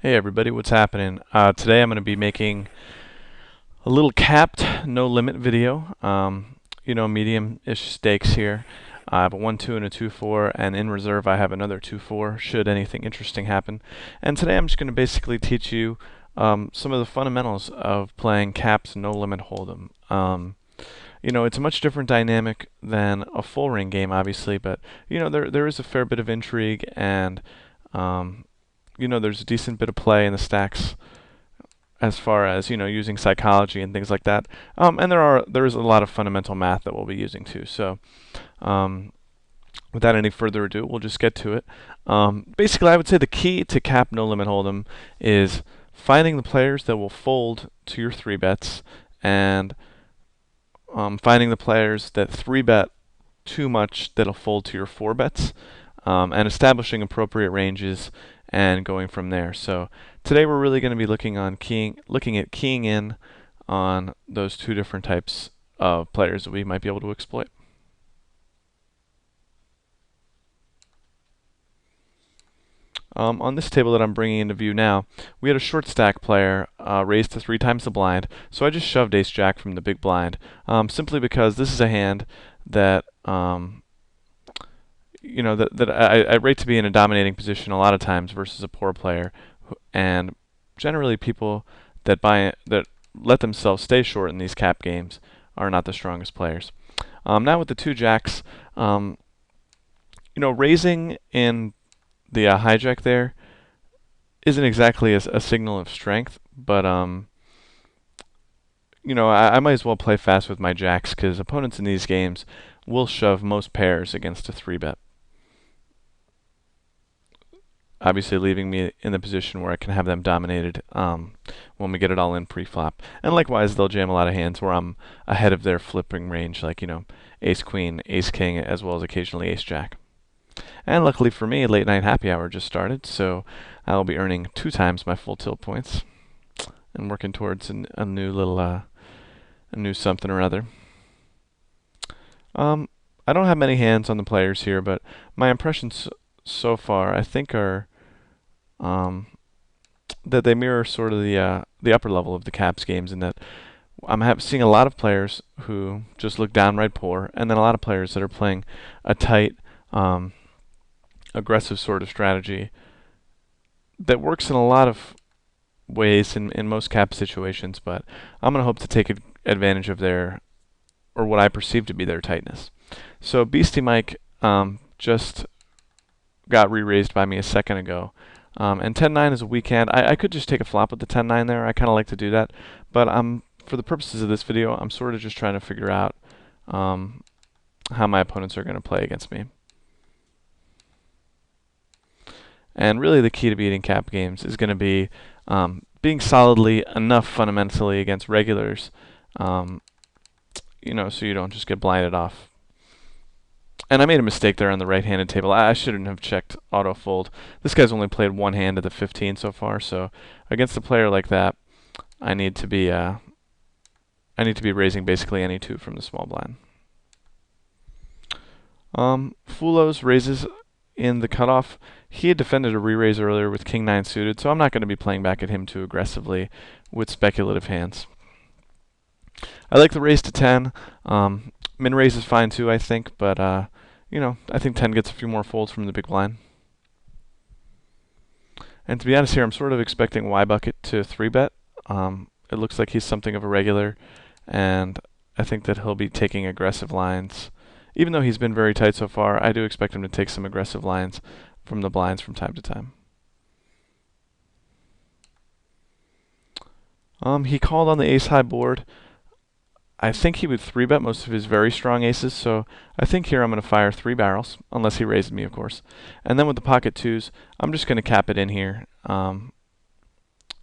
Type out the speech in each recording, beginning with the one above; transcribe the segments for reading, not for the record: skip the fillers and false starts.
Hey everybody, what's happening? Today I'm going to be making a little capped no limit video. Medium-ish stakes here. I have a 1-2 and a 2-4, and in reserve I have another 2-4 should anything interesting happen. And today I'm just going to basically teach you some of the fundamentals of playing capped no limit Holdem. It's a much different dynamic than a full ring game, obviously, but there is a fair bit of intrigue and um, there's a decent bit of play in the stacks as far as using psychology and things like that. And there is a lot of fundamental math that we'll be using too. So um, without any further ado, we'll just get to it. Basically, I would say the key to cap no limit hold'em is finding the players that will fold to your 3 bets and finding the players that 3 bet too much that'll fold to your 4 bets, and establishing appropriate ranges and going from there. So today we're really going to be looking at keying in on those two different types of players that we might be able to exploit. On this table that I'm bringing into view now, we had a short stack player raised to 3 times the blind, so I just shoved ace jack from the big blind, simply because this is a hand that I rate to be in a dominating position a lot of times versus a poor player, and generally people that let themselves stay short in these cap games are not the strongest players. Now with the 2 jacks, raising in the hijack there isn't exactly a signal of strength, but I might as well play fast with my jacks because opponents in these games will shove most pairs against a 3-bet. Obviously leaving me in the position where I can have them dominated when we get it all in pre-flop. And likewise, they'll jam a lot of hands where I'm ahead of their flipping range, like, ace-queen, ace-king, as well as occasionally ace-jack. And luckily for me, late night happy hour just started, so I'll be earning 2 times my full tilt points and working towards a new something or other. I don't have many hands on the players here, but my impressions so far, I think, are that they mirror sort of the upper level of the caps games, in that I'm seeing a lot of players who just look downright poor, and then a lot of players that are playing a tight, aggressive sort of strategy that works in a lot of ways in most cap situations, but I'm going to hope to take advantage of or what I perceive to be their tightness. So Beastie Mike just got re-raised by me a second ago. And 10-9 is a weak hand. I could just take a flop with the 10-9 there. I kind of like to do that. But for the purposes of this video, I'm sort of just trying to figure out how my opponents are going to play against me. And really the key to beating cap games is going to be being solidly enough fundamentally against regulars, so you don't just get blinded off. And I made a mistake there on the right-handed table. I shouldn't have checked auto fold. This guy's only played one hand at the 15 so far, so against a player like that, I need to be raising basically any 2 from the small blind. Fulos raises in the cutoff. He had defended a re-raise earlier with King 9 suited, so I'm not going to be playing back at him too aggressively with speculative hands. I like the raise to 10. Min raise is fine too, I think, but I think 10 gets a few more folds from the big blind. And to be honest here, I'm sort of expecting Y bucket to 3-bet. It looks like he's something of a regular, and I think that he'll be taking aggressive lines. Even though he's been very tight so far, I do expect him to take some aggressive lines from the blinds from time to time. He called on the ace-high board. I think he would 3-bet most of his very strong aces, so I think here I'm going to fire 3 barrels, unless he raises me, of course. And then with the pocket 2s, I'm just going to cap it in here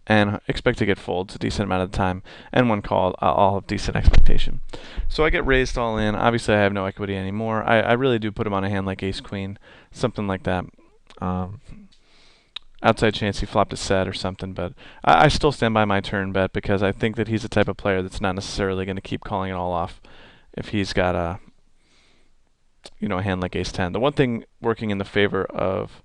and expect to get folds a decent amount of the time. And when called, I'll have decent expectation. So I get raised all in. Obviously, I have no equity anymore. I really do put him on a hand like ace-queen, something like that. Outside chance he flopped a set or something, but I still stand by my turn bet because I think that he's the type of player that's not necessarily going to keep calling it all off if he's got a hand like ace-10. The one thing working in the favor of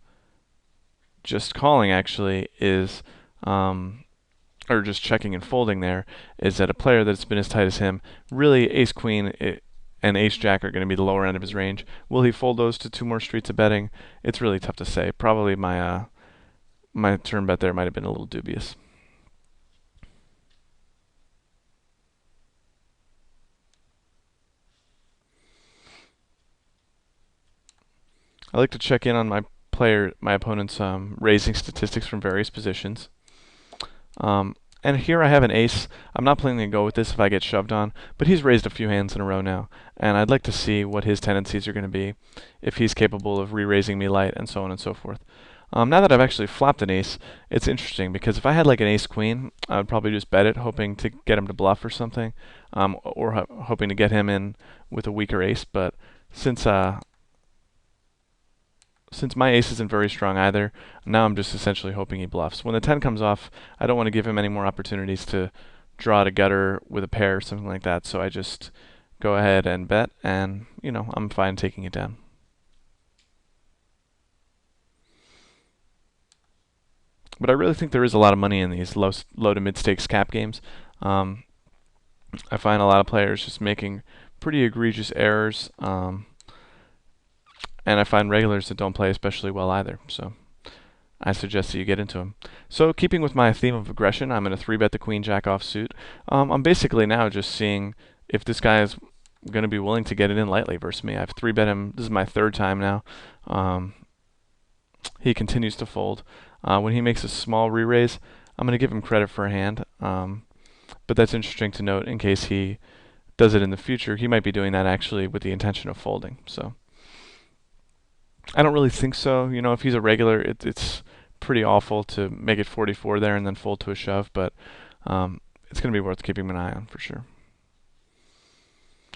just calling actually is or just checking and folding there, is that a player that's been as tight as him, really ace queen and ace jack are going to be the lower end of his range. Will he fold those to 2 more streets of betting? It's really tough to say. Probably my turn bet there might have been a little dubious. I like to check in on my opponent's raising statistics from various positions. And here I have an ace. I'm not planning to go with this if I get shoved on, but he's raised a few hands in a row now, and I'd like to see what his tendencies are going to be, if he's capable of re-raising me light, and so on and so forth. Now that I've actually flopped an ace, it's interesting because if I had like an ace queen, I would probably just bet it, hoping to get him to bluff or something, or hoping to get him in with a weaker ace. But since my ace isn't very strong either, now I'm just essentially hoping he bluffs. When the 10 comes off, I don't want to give him any more opportunities to draw to gutter with a pair or something like that, so I just go ahead and bet, and, I'm fine taking it down. But I really think there is a lot of money in these low to mid stakes cap games. I find a lot of players just making pretty egregious errors, and I find regulars that don't play especially well either. So I suggest that you get into them. So keeping with my theme of aggression, I'm going to 3-bet the queen jack offsuit. I'm basically now just seeing if this guy is going to be willing to get it in lightly versus me. I've 3-bet him. This is my 3rd time now. He continues to fold. When he makes a small re-raise, I'm going to give him credit for a hand. But that's interesting to note in case he does it in the future. He might be doing that actually with the intention of folding. So I don't really think so. If he's a regular, it's pretty awful to make it 44 there and then fold to a shove, but it's going to be worth keeping an eye on for sure.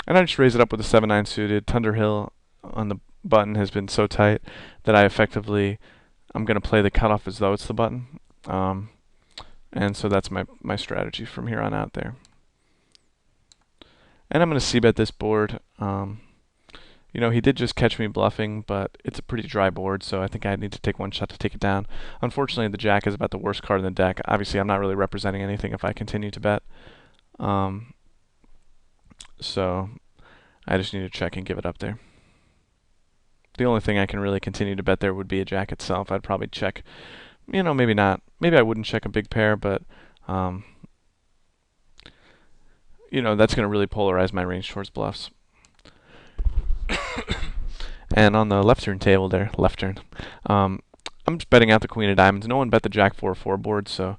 And I just raise it up with a 7-9 suited. Thunderhill on the button has been so tight that I'm going to play the cutoff as though it's the button. And so that's my strategy from here on out there. And I'm going to c-bet this board. He did just catch me bluffing, but it's a pretty dry board, so I think I need to take one shot to take it down. Unfortunately, the jack is about the worst card in the deck. Obviously, I'm not really representing anything if I continue to bet. So I just need to check and give it up there. The only thing I can really continue to bet there would be a jack itself. I'd probably check, maybe not. Maybe I wouldn't check a big pair, but, that's going to really polarize my range towards bluffs. And on the left turn table there, I'm just betting out the queen of diamonds. No one bet the jack 4-4 board, so,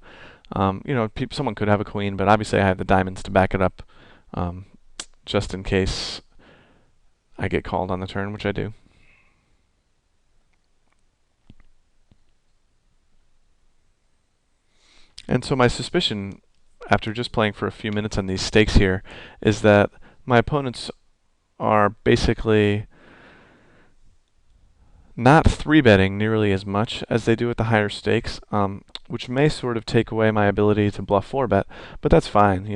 someone could have a queen, but obviously I have the diamonds to back it up, just in case I get called on the turn, which I do. And so my suspicion, after just playing for a few minutes on these stakes here, is that my opponents are basically not 3-betting nearly as much as they do at the higher stakes, which may sort of take away my ability to bluff 4-bet, but that's fine.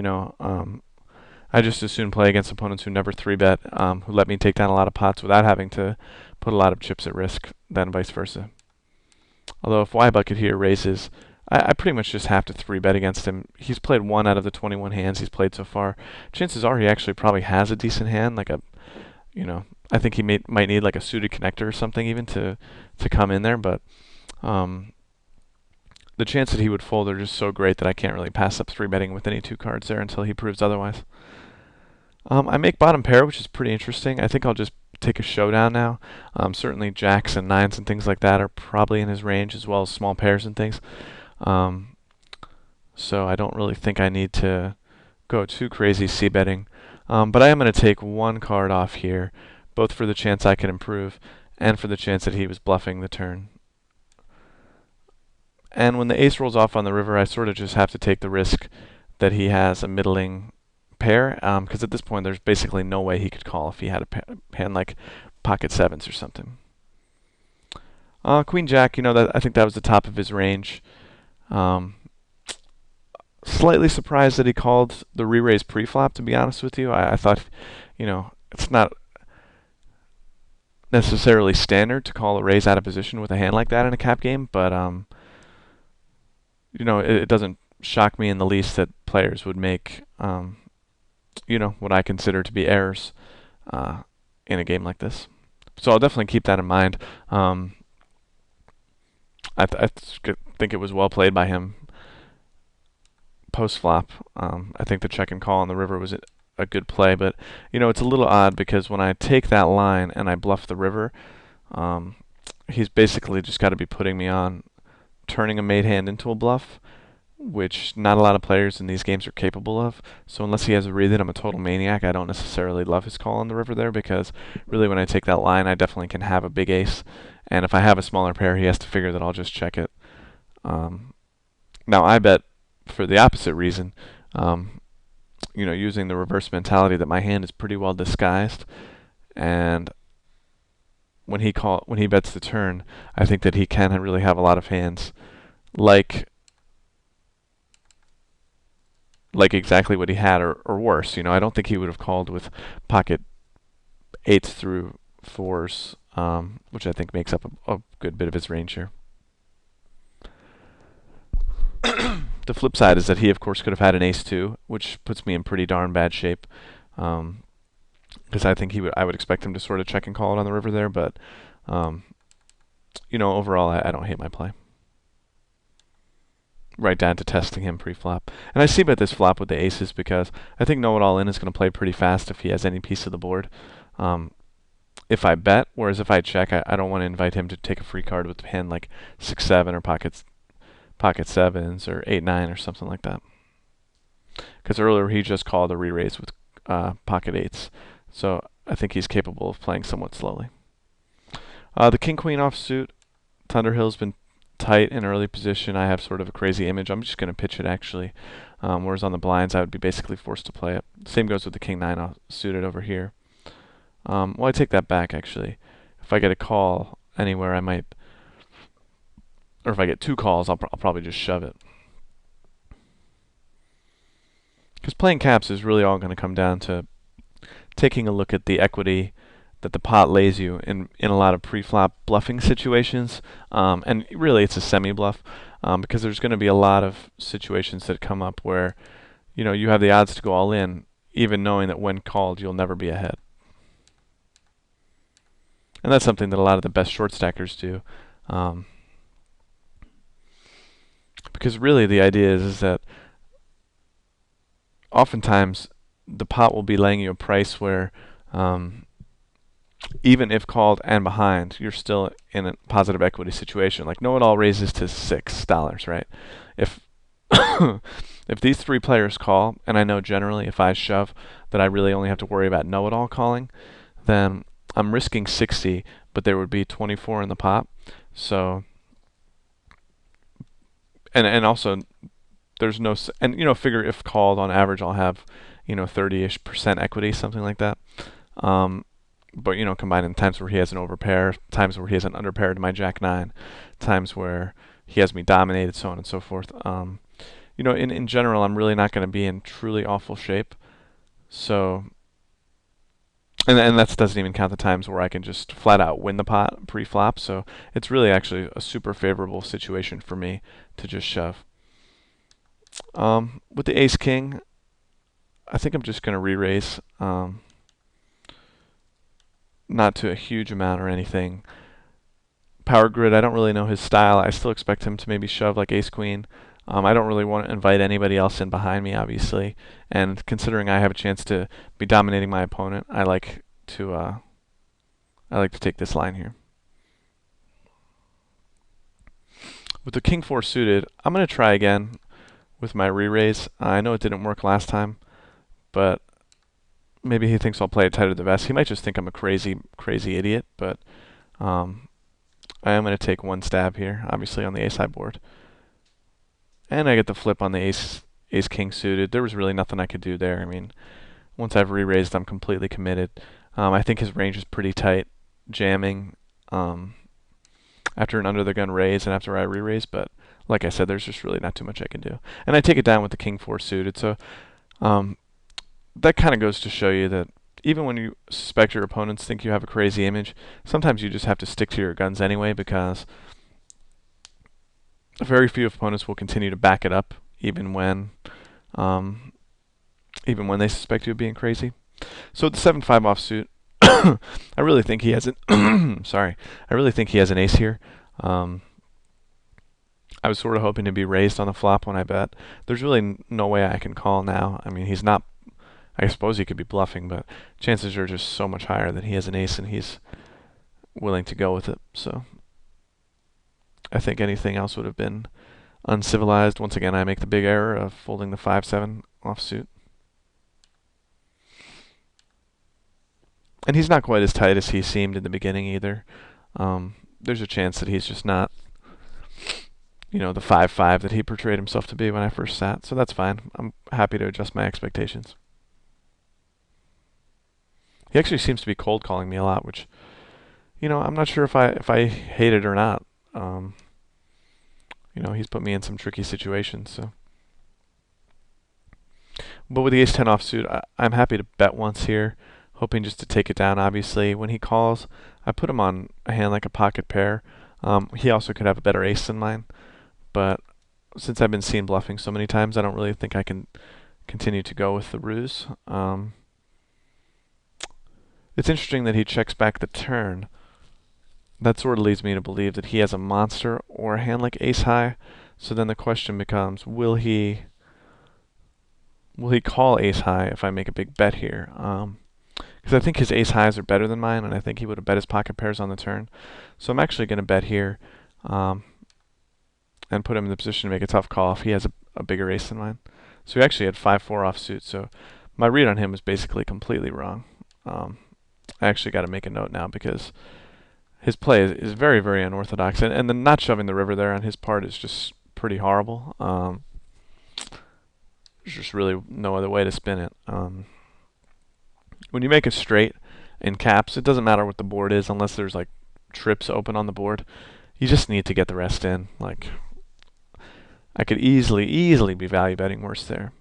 I just as soon play against opponents who never 3-bet, who let me take down a lot of pots without having to put a lot of chips at risk, than vice versa. Although if Y-Bucket here raises, I pretty much just have to 3-bet against him. He's played 1 out of the 21 hands he's played so far. Chances are he actually probably has a decent hand, like I think he might need like a suited connector or something even to come in there, but the chance that he would fold are just so great that I can't really pass up 3-betting with any 2 cards there until he proves otherwise. I make bottom pair, which is pretty interesting. I think I'll just take a showdown now. Certainly jacks and 9s and things like that are probably in his range, as well as small pairs and things. So I don't really think I need to go too crazy c-betting. But I am going to take 1 card off here, both for the chance I can improve and for the chance that he was bluffing the turn. And when the ace rolls off on the river, I sort of just have to take the risk that he has a middling pair, because at this point there's basically no way he could call if he had a hand like pocket 7s or something. Queen Jack, I think that was the top of his range. Slightly surprised that he called the re-raise pre-flop, to be honest with you. I thought, it's not necessarily standard to call a raise out of position with a hand like that in a cap game, but it doesn't shock me in the least that players would make, what I consider to be errors uh, in a game like this. So I'll definitely keep that in mind. I think it was well played by him post flop. I think the check and call on the river was a good play, but it's a little odd because when I take that line and I bluff the river, um, he's basically just got to be putting me on turning a made hand into a bluff, which not a lot of players in these games are capable of. So unless he has a read that I'm a total maniac, I don't necessarily love his call on the river there, because really when I take that line, I definitely can have a big ace. And if I have a smaller pair, he has to figure that I'll just check it. Now I bet for the opposite reason, using the reverse mentality that my hand is pretty well disguised, and when he bets the turn, I think that he can really have a lot of hands like exactly what he had, or worse. I don't think he would have called with pocket eights through fours, which I think makes up a good bit of his range here. The flip side is that he, of course, could have had an ace two, which puts me in pretty darn bad shape. Because I think I would expect him to sort of check and call it on the river there, but overall, I don't hate my play. Right down to testing him pre-flop. And I see bet this flop with the aces because I think know it all in is going to play pretty fast if he has any piece of the board. If I bet, whereas if I check, I don't want to invite him to take a free card with a hand like 6-7 or pocket sevens or 8-9 or something like that. Because earlier he just called a re-raise with pocket eights. So I think he's capable of playing somewhat slowly. The king-queen offsuit, Thunderhill's been tight in early position. I have sort of a crazy image. I'm just going to pitch it actually. Whereas on the blinds, I would be basically forced to play it. Same goes with the king-9 suited over here. Well, I take that back actually. If I get a call anywhere, I might, or if I get two calls, I'll probably just shove it. Because playing caps is really all going to come down to taking a look at the equity that the pot lays you in a lot of pre-flop bluffing situations. And really it's a semi-bluff because there's going to be a lot of situations that come up where you have the odds to go all in, even knowing that when called you'll never be ahead. And that's something that a lot of the best short stackers do. Because really the idea is that oftentimes the pot will be laying you a price where even if called and behind, you're still in a positive equity situation. Like know-it-all raises to $6, right? If if these three players call, and I know generally if I shove that I really only have to worry about know-it-all calling, then I'm risking 60, but there would be 24 in the pot. So, and also there's no, and figure if called on average I'll have 30-ish% equity, something like that. But combining times where he has an overpair, times where he has an underpair to my Jack-9, times where he has me dominated, so on and so forth. In general, I'm really not going to be in truly awful shape. So, and that doesn't even count the times where I can just flat out win the pot pre-flop. So it's really actually a super favorable situation for me to just shove. With the ace-king, I think I'm just going to re-raise. Not to a huge amount or anything. Power grid, I don't really know his style. I still expect him to maybe shove like ace-queen. I don't really want to invite anybody else in behind me, obviously. And considering I have a chance to be dominating my opponent, I like to take this line here. With the king-4 suited, I'm going to try again with my re-raise. I know it didn't work last time, but maybe he thinks I'll play it tighter to the vest. He might just think I'm a crazy idiot, but I am going to take one stab here, obviously on the ace-high board. And I get the flip on the ace-king suited. There was really nothing I could do there. I mean, once I've re-raised, I'm completely committed. I think his range is pretty tight, jamming after an under-the-gun raise and after I re-raise, but like I said, there's just really not too much I can do. And I take it down with the king-4 suited, so that kind of goes to show you that even when you suspect your opponents think you have a crazy image, sometimes you just have to stick to your guns anyway, because very few opponents will continue to back it up, um, even when they suspect you of being crazy. So with the 7-5 offsuit, I really think he has an sorry, I really think he has an ace here. I was sort of hoping to be raised on the flop when I bet. There's really no way I can call now. I mean, he's not. I suppose he could be bluffing, but chances are just so much higher that he has an ace and he's willing to go with it. So I think anything else would have been uncivilized. Once again, I make the big error of folding the 5-7 offsuit. And he's not quite as tight as he seemed in the beginning either. There's a chance that he's just not, the 5-5 that he portrayed himself to be when I first sat. So that's fine. I'm happy to adjust my expectations. He actually seems to be cold calling me a lot, which, I'm not sure if I hate it or not. He's put me in some tricky situations. So, but with the ace-10 offsuit, I'm happy to bet once here, hoping just to take it down. Obviously, when he calls, I put him on a hand like a pocket pair. He also could have a better ace than mine, but since I've been seen bluffing so many times, I don't really think I can continue to go with the ruse. It's interesting that he checks back the turn. That sort of leads me to believe that he has a monster or a hand like ace high. So then the question becomes, will he call ace high if I make a big bet here? Because I think his ace highs are better than mine, and I think he would have bet his pocket pairs on the turn. So I'm actually going to bet here and put him in the position to make a tough call if he has a bigger ace than mine. So he actually had 5-4 offsuit. So my read on him was basically completely wrong. I actually got to make a note now because his play is very, very unorthodox. And the not shoving the river there on his part is just pretty horrible. There's just really no other way to spin it. When you make a straight in caps, it doesn't matter what the board is unless there's like trips open on the board. You just need to get the rest in. Like, I could easily be value betting worse there.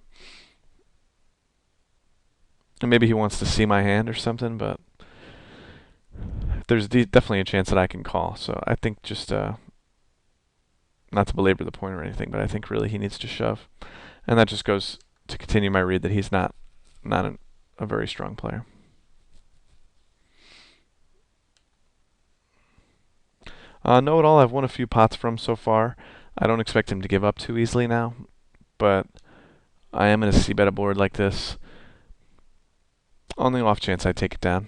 And maybe he wants to see my hand or something, but there's definitely a chance that I can call. So I think just, not to belabor the point or anything, but I think really he needs to shove. And that just goes to continue my read that he's not a very strong player. Know it all I've won a few pots from so far. I don't expect him to give up too easily now, but I am going to c-bet a board like this on the off chance I take it down.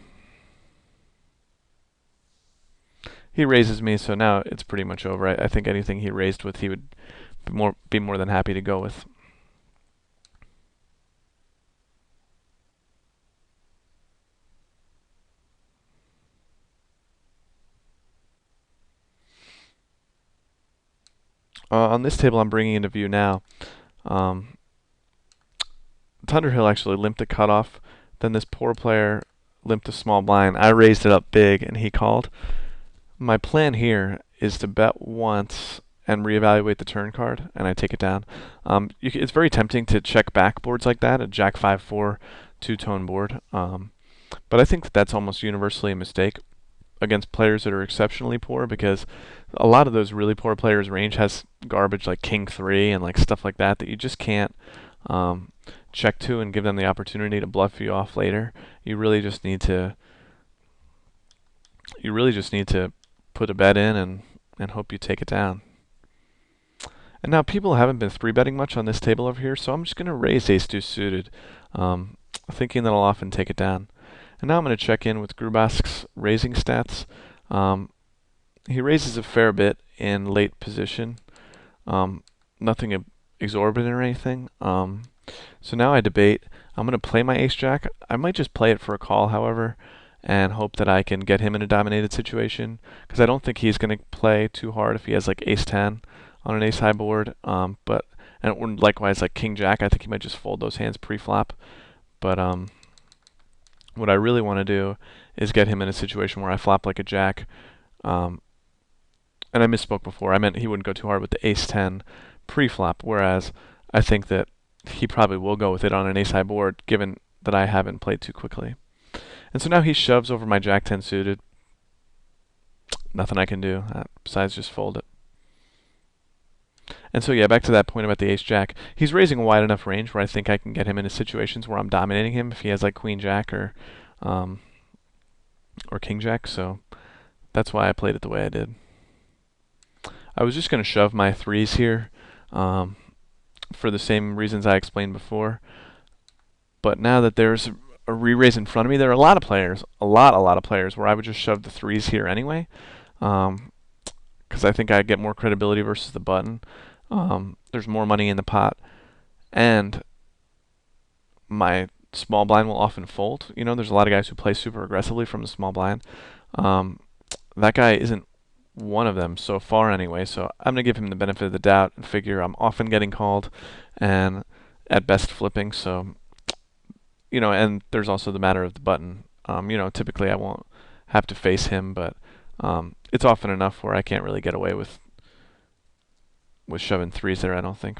He raises me, so now it's pretty much over. I think anything he raised with, he would be more than happy to go with. On this table I'm bringing into view now, Thunderhill actually limped a cutoff. Then this poor player limped a small blind. I raised it up big, and he called. My plan here is to bet once and reevaluate the turn card, and I take it down. It's very tempting to check back boards like that, a Jack 5-4 two-tone board. But I think that's almost universally a mistake against players that are exceptionally poor, because a lot of those really poor players' range has garbage like King 3 and like stuff like that you just can't check to and give them the opportunity to bluff you off later. You really just need to put a bet in and hope you take it down. And now people haven't been 3-betting much on this table over here, so I'm just going to raise ace-2 suited, thinking that I'll often take it down. And now I'm going to check in with Grubask's raising stats. He raises a fair bit in late position. Nothing exorbitant or anything. So now I debate. I'm going to play my ace-jack. I might just play it for a call, however, and hope that I can get him in a dominated situation, because I don't think he's going to play too hard if he has like ace-10 on an ace-high board. And likewise like king-jack, I think he might just fold those hands pre-flop. But what I really want to do is get him in a situation where I flop like a jack. And I misspoke before. I meant he wouldn't go too hard with the ace-10 pre-flop, whereas I think that he probably will go with it on an ace-high board, given that I haven't played too quickly. And so now he shoves over my Jack-10 suited. Nothing I can do besides just fold it. And so yeah, back to that point about the ace jack. He's raising a wide enough range where I think I can get him into situations where I'm dominating him if he has like queen jack um, or king jack. So that's why I played it the way I did. I was just going to shove my threes here for the same reasons I explained before. But now that there's a re-raise in front of me, there are a lot of players, a lot of players where I would just shove the threes here anyway, because I think I get more credibility versus the button. There's more money in the pot, and my small blind will often fold. You know, there's a lot of guys who play super aggressively from the small blind. That guy isn't one of them so far anyway, so I'm going to give him the benefit of the doubt and figure I'm often getting called and at best flipping. So, you know, and there's also the matter of the button. You know, typically I won't have to face him, but it's often enough where I can't really get away with shoving threes there, I don't think.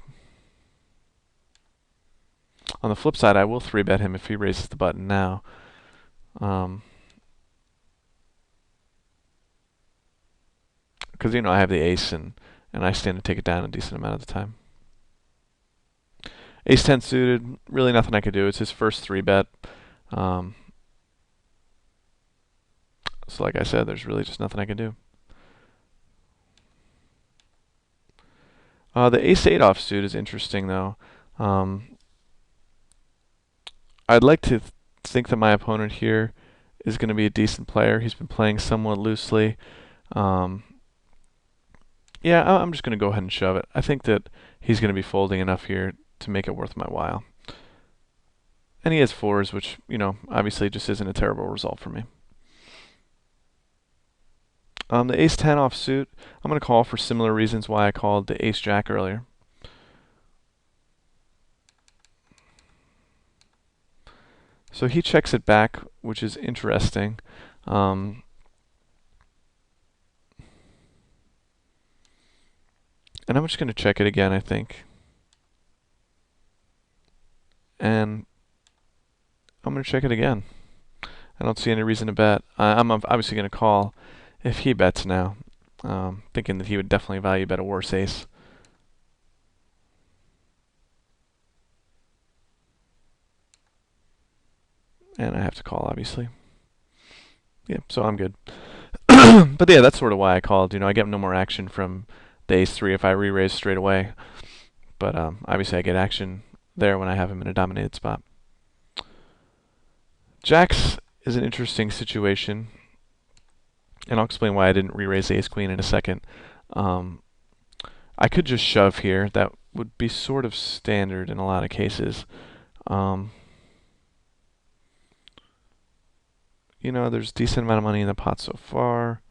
On the flip side, I will 3-bet him if he raises the button now. Because, you know, I have the ace and I stand to take it down a decent amount of the time. Ace 10 suited, really nothing I could do. It's his first 3-bet. So like I said, there's really just nothing I can do. The ace 8 offsuit is interesting, though. I'd like to think that my opponent here is going to be a decent player. He's been playing somewhat loosely. Yeah, I'm just going to go ahead and shove it. I think that he's going to be folding enough here to make it worth my while. And he has fours, which, you know, obviously just isn't a terrible result for me. The ace 10 offsuit, I'm going to call for similar reasons why I called the ace jack earlier. So he checks it back, which is interesting. And I'm just going to check it again, I think. And I'm going to check it again. I don't see any reason to bet. I'm obviously going to call if he bets now, thinking that he would definitely value bet a worse ace. And I have to call, obviously. Yeah, so I'm good. But yeah, that's sort of why I called. You know, I get no more action from the ace 3 if I re-raise straight away. But obviously I get action there when I have him in a dominated spot. Jacks is an interesting situation, and I'll explain why I didn't re-raise the ace-queen in a second. I could just shove here. That would be sort of standard in a lot of cases. You know, there's a decent amount of money in the pot so far.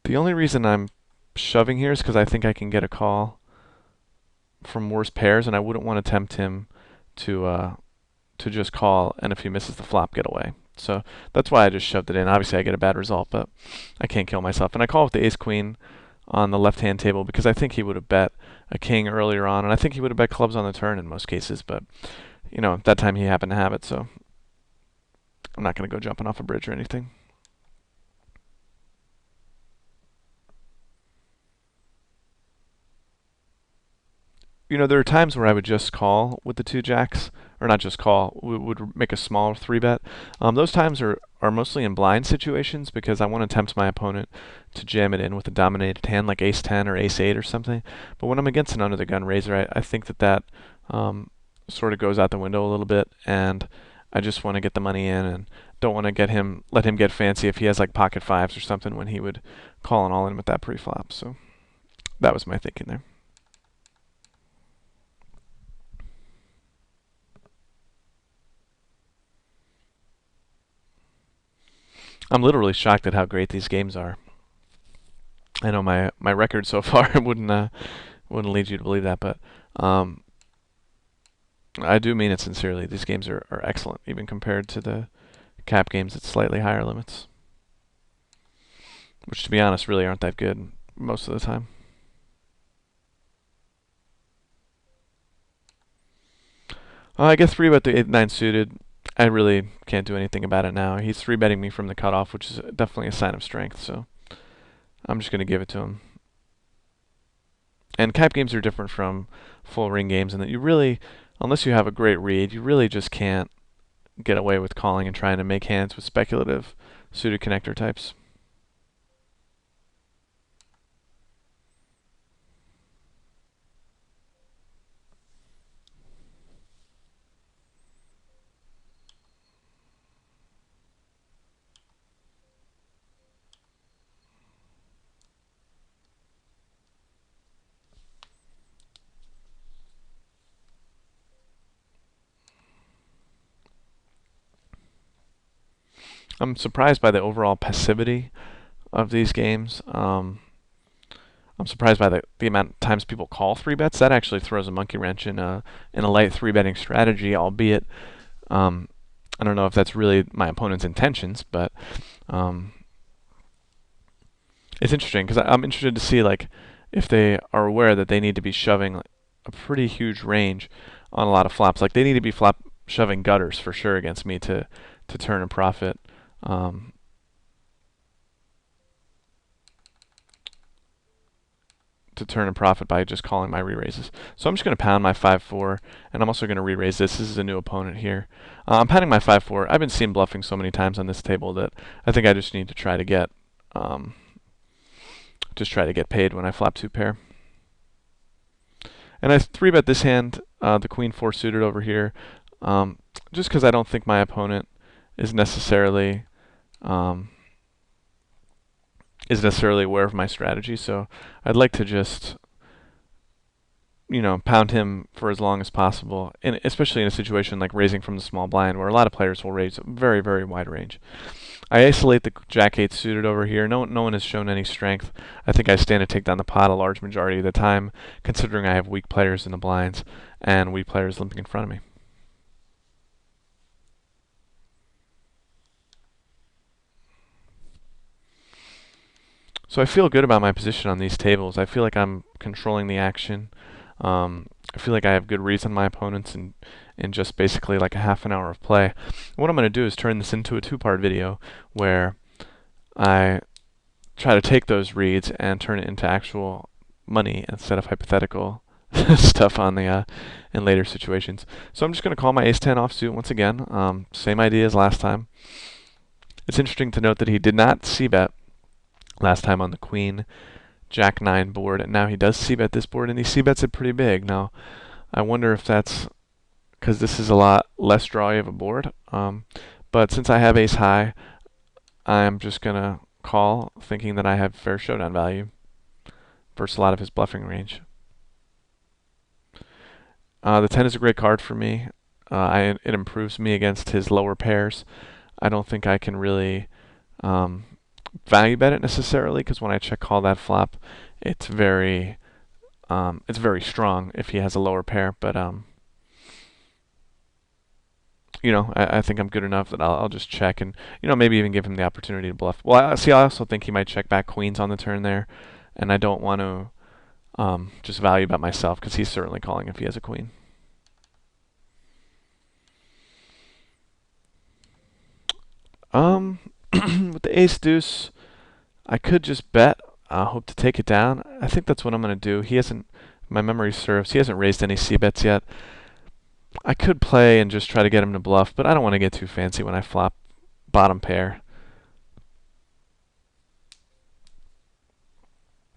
The only reason I'm shoving here is because I think I can get a call from worse pairs, and I wouldn't want to tempt him to just call, and if he misses the flop, get away. So that's why I just shoved it in. Obviously, I get a bad result, but I can't kill myself. And I call with the ace-queen on the left-hand table because I think he would have bet a king earlier on, and I think he would have bet clubs on the turn in most cases, but, you know, that time he happened to have it, so I'm not going to go jumping off a bridge or anything. You know, there are times where I would just call with the 2 jacks, or not just call, would make a small 3-bet. Those times are mostly in blind situations because I want to tempt my opponent to jam it in with a dominated hand like ace 10 or ace 8 or something. But when I'm against an under the gun raiser, I think that sort of goes out the window a little bit, and I just want to get the money in and don't want to let him get fancy if he has like pocket fives or something when he would call an all in with that pre-flop. So that was my thinking there. I'm literally shocked at how great these games are. I know my record so far wouldn't lead you to believe that, but I do mean it sincerely. These games are excellent, even compared to the cap games at slightly higher limits, which, to be honest, really aren't that good most of the time. I get 3-bet the 8-9 suited. I really can't do anything about it now. He's 3-betting me from the cutoff, which is definitely a sign of strength, so I'm just going to give it to him. And cap games are different from full ring games in that you really, unless you have a great read, you really just can't get away with calling and trying to make hands with speculative suited connector types. I'm surprised by the overall passivity of these games. I'm surprised by the amount of times people call 3-bets. That actually throws a monkey wrench in a light 3-betting strategy, albeit I don't know if that's really my opponent's intentions, but um, it's interesting because I'm interested to see like if they are aware that they need to be shoving like, a pretty huge range on a lot of flops. Like they need to be flop shoving gutters for sure against me to turn a profit. To turn a profit by just calling my re-raises. So I'm just going to pound my 5-4, and I'm also going to re-raise this. This is a new opponent here. I'm pounding my 5-4. I've been seen bluffing so many times on this table that I think I just need to try to get paid when I flop 2-pair. And I 3-bet this hand, the queen 4 suited over here, just because I don't think my opponent is necessarily aware of my strategy. So I'd like to just, pound him for as long as possible, and especially in a situation like raising from the small blind, where a lot of players will raise a very, very wide range. I isolate the Jack-8 suited over here. No one has shown any strength. I think I stand to take down the pot a large majority of the time, considering I have weak players in the blinds and weak players limping in front of me. So I feel good about my position on these tables. I feel like I'm controlling the action. I feel like I have good reads on my opponents in just basically like a half an hour of play. What I'm going to do is turn this into a 2-part video where I try to take those reads and turn it into actual money instead of hypothetical stuff on the in later situations. So I'm just going to call my ace-10 offsuit once again. Same idea as last time. It's interesting to note that he did not c-bet last time on the queen Jack-9 board, and now he does c-bet this board, and he c-bets it pretty big. Now, I wonder if that's because this is a lot less drawy of a board. But since I have ace-high, I'm just going to call, thinking that I have fair showdown value versus a lot of his bluffing range. The 10 is a great card for me. It improves me against his lower pairs. I don't think I can really value bet it necessarily, because when I check call that flop, it's very strong if he has a lower pair. But I think I'm good enough that I'll just check and maybe even give him the opportunity to bluff. Well, I also think he might check back queens on the turn there, and I don't want to just value bet myself because he's certainly calling if he has a queen. With the ace deuce, I could just bet. Hope to take it down. I think that's what I'm going to do. He hasn't, my memory serves, he hasn't raised any c-bets yet. I could play and just try to get him to bluff, but I don't want to get too fancy when I flop bottom pair.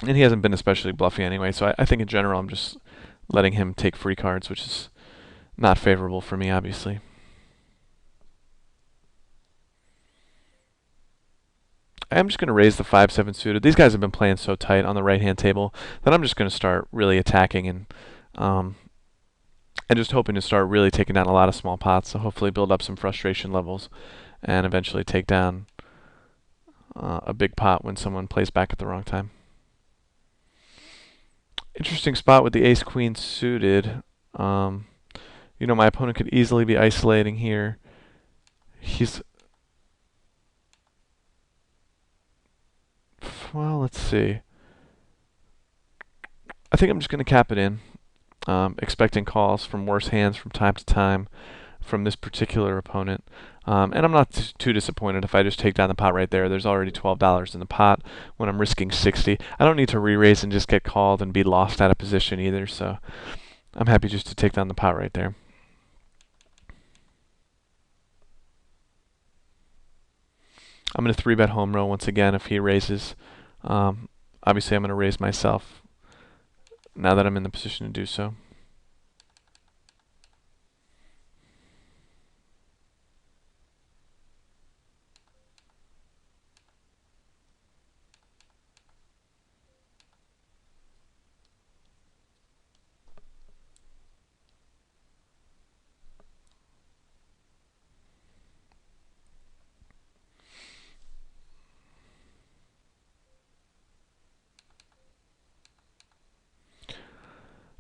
And he hasn't been especially bluffy anyway, so I think in general I'm just letting him take free cards, which is not favorable for me, obviously. I'm just going to raise the 5-7 suited. These guys have been playing so tight on the right-hand table that I'm just going to start really attacking and just hoping to start really taking down a lot of small pots, so hopefully build up some frustration levels and eventually take down a big pot when someone plays back at the wrong time. Interesting spot with the ace-queen suited. My opponent could easily be isolating here. Well, let's see. I think I'm just going to cap it in, expecting calls from worse hands from time to time. from this particular opponent. And I'm not too disappointed if I just take down the pot right there. There's already $12 in the pot when I'm risking 60. I don't need to re-raise and just get called and be lost out of position either, so I'm happy just to take down the pot right there. I'm going to 3-bet home row once again if he raises. Obviously, I'm going to raise myself now that I'm in the position to do so.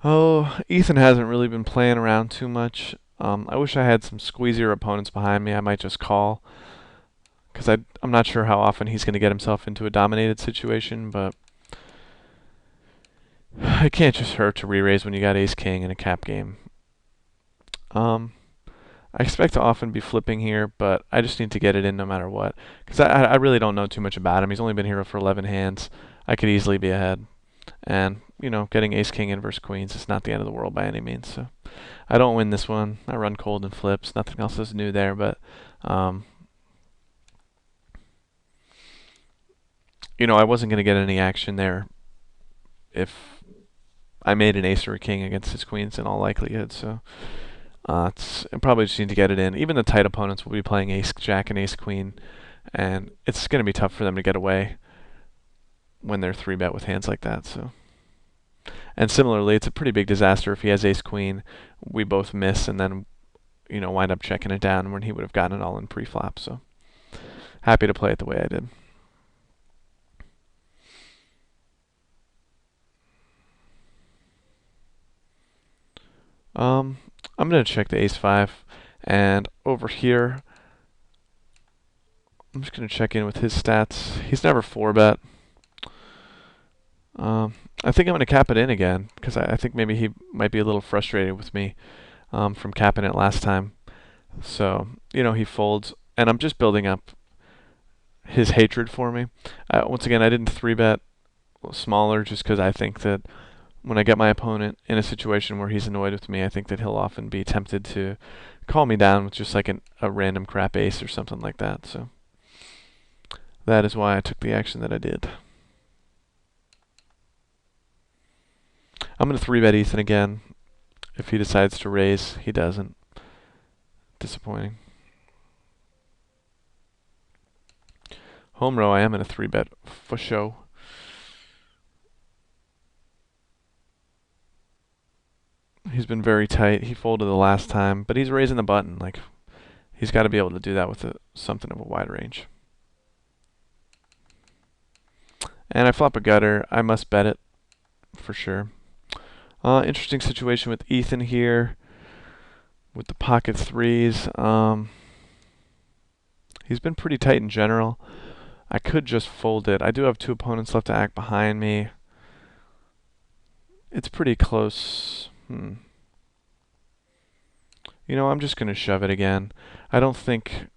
Oh, Ethan hasn't really been playing around too much. I wish I had some squeezier opponents behind me. I might just call, because I'm not sure how often he's going to get himself into a dominated situation, but it can't just hurt to re-raise when you got ace-king in a cap game. I expect to often be flipping here, but I just need to get it in no matter what, because I really don't know too much about him. He's only been here for 11 hands. I could easily be ahead. And, you know, getting ace-king in versus queens is not the end of the world by any means. So I don't win this one. I run cold and flips. Nothing else is new there, but, you know, I wasn't going to get any action there if I made an ace or a king against his queens in all likelihood. So I probably just need to get it in. Even the tight opponents will be playing ace-jack and ace-queen, and it's going to be tough for them to get away when they're 3-bet with hands like that. So, and similarly, it's a pretty big disaster if he has ace-queen. We both miss, and then, you know, wind up checking it down when he would have gotten it all in pre-flop. So happy to play it the way I did. I'm going to check the ace-5, and over here, I'm just going to check in with his stats. He's never 4-bet. I think I'm going to cap it in again, because I think maybe he might be a little frustrated with me from capping it last time. So, you know, he folds, and I'm just building up his hatred for me. Once again, I didn't 3-bet smaller just because I think that when I get my opponent in a situation where he's annoyed with me, I think that he'll often be tempted to call me down with just like a random crap ace or something like that. So that is why I took the action that I did. I'm going to 3-bet Ethan again. If he decides to raise, he doesn't. Disappointing. Home row, I am in a 3-bet for show. He's been very tight. He folded the last time, but he's raising the button. Like, he's got to be able to do that with something of a wide range. And I flop a gutter. I must bet it for sure. Interesting situation with Ethan here with the pocket threes. He's been pretty tight in general. I could just fold it. I do have two opponents left to act behind me. It's pretty close. You know, I'm just going to shove it again. I don't think,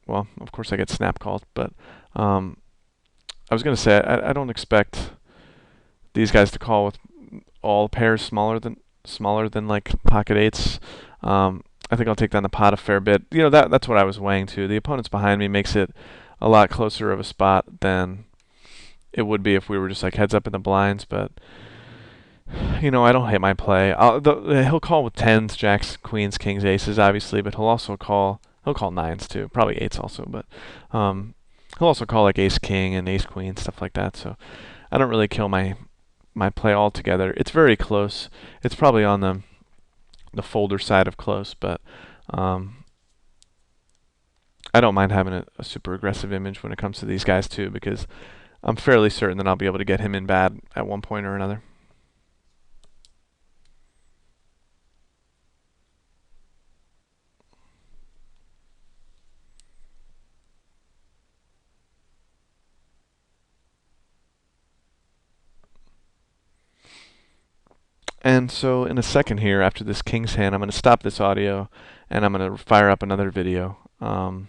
well, of course I get snap called, but I was going to say I don't expect these guys to call with all pairs smaller than like pocket eights. I think I'll take down the pot a fair bit. You know, that's what I was weighing too. The opponents behind me makes it a lot closer of a spot than it would be if we were just like heads up in the blinds, but you know, I don't hate my play. He'll call with tens, jacks, queens, kings, aces, obviously, but he'll call nines too, probably eights also, but he'll also call like ace king and ace queen, stuff like that. So I don't really kill my play altogether. It's very close. It's probably on the folder side of close, but I don't mind having a super aggressive image when it comes to these guys too, because I'm fairly certain that I'll be able to get him in bad at one point or another. And so in a second here, after this king's hand, I'm going to stop this audio, and I'm going to fire up another video. And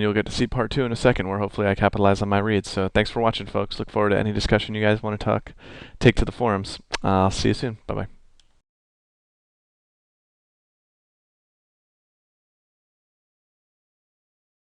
you'll get to see part 2 in a second, where hopefully I capitalize on my reads. So thanks for watching, folks. Look forward to any discussion you guys want to take to the forums. I'll see you soon. Bye-bye.